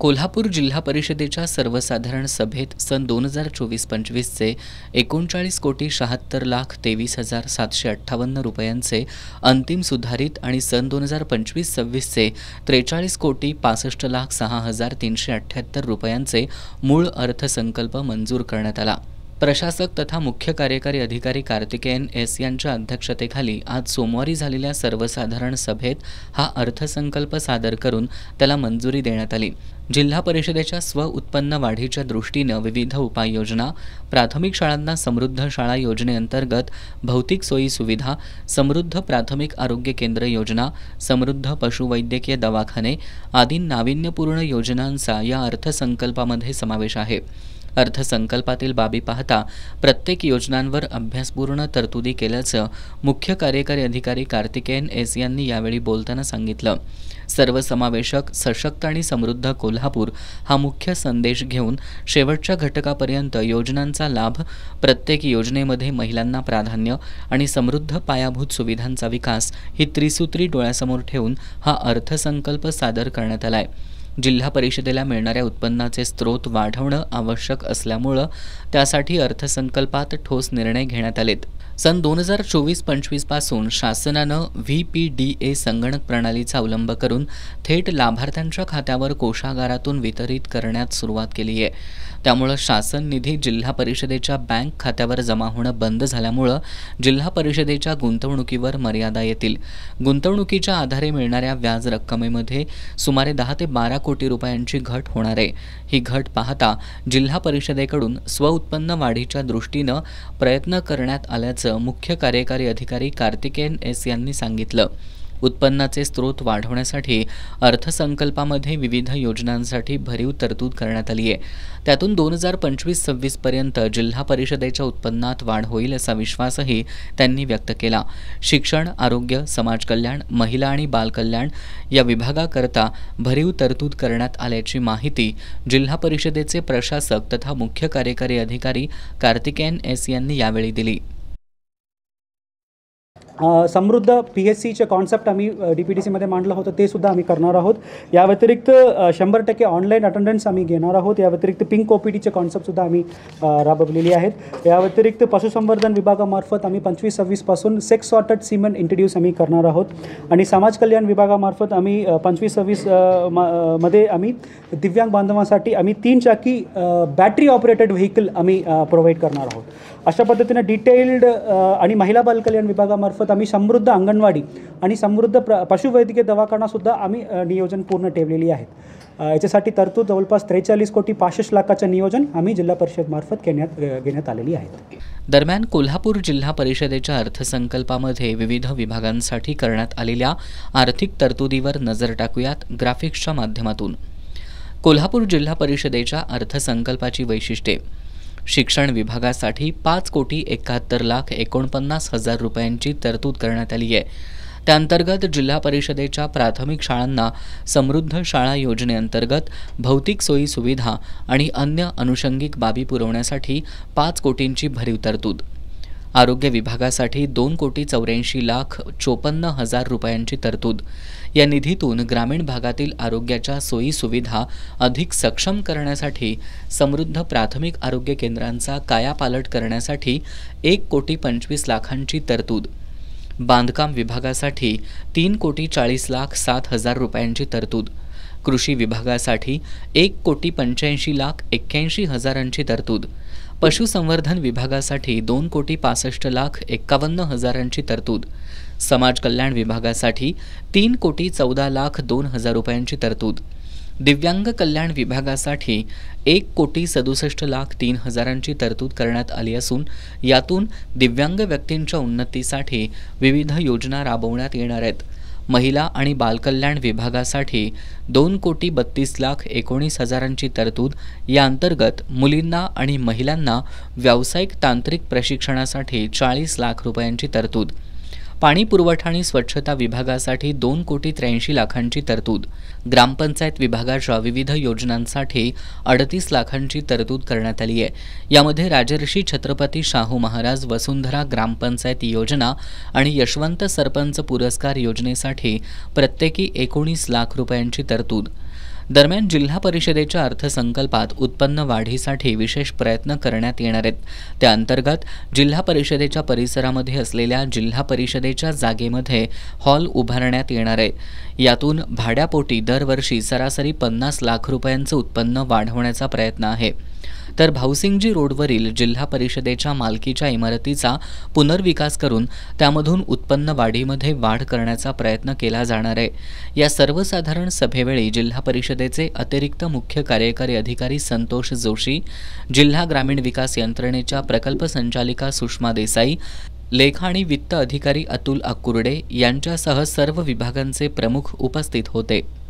कोल्हापूर जिल्हा परिषदेच्या सर्वसाधारण सभेत सन 2024-25चे 39,76,23,758 रुपयांचे अंतिम सुधारित आणि सन 2025-26चे 43,65,06,378 रुपयांचे मूळ अर्थसंकल्प मंजूर करण्यात आला। प्रशासक तथा मुख्य कार्यकारी अधिकारी कार्तिकेयन एस यांच्या अध्यक्षतेखाली आज सोमवारी झालेल्या सर्वसाधारण सभेत हा अर्थसंकल्प सादर करून त्याला मंजुरी देण्यात आली। जिल्हा परिषदेच्या स्व-उत्पन्न वाढीच्या दृष्टीने विविध उपाययोजना, प्राथमिक शाळांना समृद्ध शाळा योजनेअंतर्गत भौतिक सोयी सुविधा, समृद्ध प्राथमिक आरोग्य केंद्र योजना, समृद्ध पशुवैद्यकीय दवाखाने आदी नाविन्यपूर्ण योजनांचा या अर्थसंकल्पामध्ये समावेश आहे। अर्थसंकल्पातील बाबी पाहता प्रत्येक योजनांवर अभ्यासपूर्ण तरतुदी केल्याचं मुख्य कार्यकारी अधिकारी कार्तिकेयन एस यांनी यावेळी बोलताना सांगितलं। सर्वसमावेशक, सशक्त आणि समृद्ध कोल्हापूर हा मुख्य संदेश घेऊन शेवटच्या घटकापर्यंत योजनांचा लाभ, प्रत्येक योजनेमध्ये महिलांना प्राधान्य आणि समृद्ध पायाभूत सुविधांचा विकास ही त्रिसूत्री डोळ्यासमोर ठेवून हा अर्थसंकल्प सादर करण्यात आलाय। जिल्हा परिषदेला मिळणाऱ्या उत्पन्नाचे स्रोत वाढवणं आवश्यक असल्यामुळे त्यासाठी अर्थसंकल्पात ठोस निर्णय घेण्यात आलेत। सन 2024-25 पासून शासनानं VPDA संगणक प्रणालीचा अवलंब करून थेट लाभार्थ्यांच्या खात्यावर कोषागारातून वितरित करण्यास सुरुवात केली आहे। त्यामुळे शासन निधी जिल्हा परिषदेच्या बँक खात्यावर जमा होणं बंद झाल्यामुळे जिल्हा परिषदेच्या गुंतवणुकीवर मर्यादा येतील। गुंतवणुकीच्या आधारे मिळणाऱ्या व्याज रक्कमेमध्ये सुमारे 10 ते 12 कोटी रुपयांची घट होणार आहे। ही घट पाहता जिल्हा परिषदेकडून स्व-उत्पन्न वाढीच्या दृष्टीनं प्रयत्न करण्यात आल्याचं मुख्य कार्यकारी अधिकारी कार्तिकेयन एस यांनी सांगितलं। उत्पन्नाचे स्रोत वाढवण्यासाठी अर्थसंकल्पामध्ये विविध योजनांसाठी भरीव तरतूद करण्यात आली आहे। त्यातून 2025-26 पर्यंत जिल्हा परिषदेच्या उत्पन्नात वाढ होईल असा विश्वासही त्यांनी व्यक्त केला। शिक्षण, आरोग्य, समाज कल्याण, महिला आणि बालकल्याण या विभागाकरता भरीव तरतूद करण्यात आल्याची माहिती जिल्हा परिषदेचे प्रशासक तथा मुख्य कार्यकारी अधिकारी कार्तिकेयन एस यांनी यावेळी दिली। समृद्ध PSCचे कॉन्सेप्ट आम्ही DPTC मध्ये मांडलं होतं, ते सुद्धा आम्ही करणार आहोत। या व्यतिरिक्त 100% ऑनलाईन अटेंडन्स आम्ही घेणार आहोत। या व्यतिरिक्त पिंक OPDचे कॉन्सेप्ट सुद्धा आम्ही राबवलेली आहेत। या व्यतिरिक्त पशुसंवर्धन विभागामार्फत आम्ही 25-26 पासून सेक्स सॉर्टेड सीमेंट इंट्रोड्यूस आम्ही करणार आहोत आणि समाज कल्याण विभागामार्फत आम्ही 25-26 मध्ये आम्ही दिव्यांग बांधवांसाठी आम्ही 3 चाकी बॅटरी ऑपरेटेड व्हेकल आम्ही प्रोव्हाइड करणार आहोत। अशा पद्धतीने डिटेल्ड आणि महिला बालकल्याण विभागामार्फत आम्ही समृद्ध अंगणवाडी आणि समृद्ध पशुवैद्यकीय दवाखाना सुद्धा आम्ही नियोजन पूर्ण ठेवलेली आहेत। याच्यासाठी तरतूद जवळपास 43,65,00,000चं नियोजन आम्ही जिल्हा परिषद मार्फत घेण्यात आलेली आहे। दरम्यान कोल्हापूर जिल्हा परिषदेच्या अर्थसंकल्पामध्ये विविध विभागांसाठी करण्यात आलेल्या आर्थिक तरतुदीवर नजर टाकूयात ग्राफिक्सच्या माध्यमातून। कोल्हापूर जिल्हा परिषदेच्या अर्थसंकल्पाची वैशिष्ट्ये: शिक्षण विभागासाठी 5,71,49,000 रुपयांची तरतूद करण्यात आली आहे। त्याअंतर्गत जिल्हा परिषदेच्या प्राथमिक शाळांना समृद्ध शाळा योजनेअंतर्गत भौतिक सोयी सुविधा आणि अन्य अनुषंगिक बाबी पुरवण्यासाठी 5 कोटींची भरीव तरतूद। आरोग्य विभागासाठी 2,84,54,000 रुपयांची तरतूद। या निधीतून ग्रामीण भागातील आरोग्याच्या सोयी सुविधा अधिक सक्षम करण्यासाठी समृद्ध प्राथमिक आरोग्य केंद्रांचा कायापालट करण्यासाठी 1,25,00,000ची तरतूद। बांधकाम विभागासाठी 3,40,07,000 रुपयांची तरतूद। कृषी विभागासाठी 1,85,81,000ची तरतूद। पशुसंवर्धन विभागासाठी 2,65,51,000ची तरतूद। समाज कल्याण विभागासाठी 3,14,02,000 रुपयांची तरतूद। दिव्यांग कल्याण विभागासाठी 1,67,03,000ची तरतूद करण्यात आली असून यातून दिव्यांग व्यक्तींच्या उन्नतीसाठी विविध योजना राबवण्यात येणार आहेत। महिला आणि बालकल्याण विभागासाठी 2,32,19,000ची तरतूद। या अंतर्गत मुलींना आणि महिलांना व्यावसायिक तांत्रिक प्रशिक्षणासाठी 40 लाख रुपयांची तरतूद। पाणी पुरवठा आणि स्वच्छता विभागासाठी 2,83,00,000ची तरतूद। ग्रामपंचायत विभागाच्या विविध योजनांसाठी 38 लाखांची तरतूद करण्यात आली आहे। यामध्ये राजर्षी छत्रपती शाहू महाराज वसुंधरा ग्रामपंचायत योजना आणि यशवंत सरपंच पुरस्कार योजनेसाठी प्रत्येकी 19 लाख रुपयांची तरतूद। दरम्यान जिल्हा परिषदेच्या अर्थसंकल्पात उत्पन्न वाढीसाठी विशेष प्रयत्न करण्यात येणार आहेत. त्या अंतर्गत जिल्हा परिषदेच्या परिसरामध्ये असलेल्या जिल्हा परिषदेच्या जागेमध्ये हॉल उभारण्यात येणार आहे. यातून भाड्यापोटी दरवर्षी सरासरी 50 लाख रुपयांचं उत्पन्न वाढवण्याचा प्रयत्न आहे. तर भाऊसिंगजी रोडवरील जिल्हा परिषदेच्या मालकीच्या इमारतीचा पुनर्विकास करून त्यामधून उत्पन्न वाढीमध्ये वाढ करण्याचा प्रयत्न केला जाणार आहे. या सर्वसाधारण सभेवेळी जिल्हा परिषदेचे अतिरिक्त मुख्य कार्यकारी अधिकारी संतोष जोशी, जिल्हा ग्रामीण विकास यंत्रणेच्या प्रकल्प संचालिका सुषमा देसाई, लेखा आणि वित्त अधिकारी अतुल अकुर्डे यांच्यासह सर्व विभागांचे प्रमुख उपस्थित होते.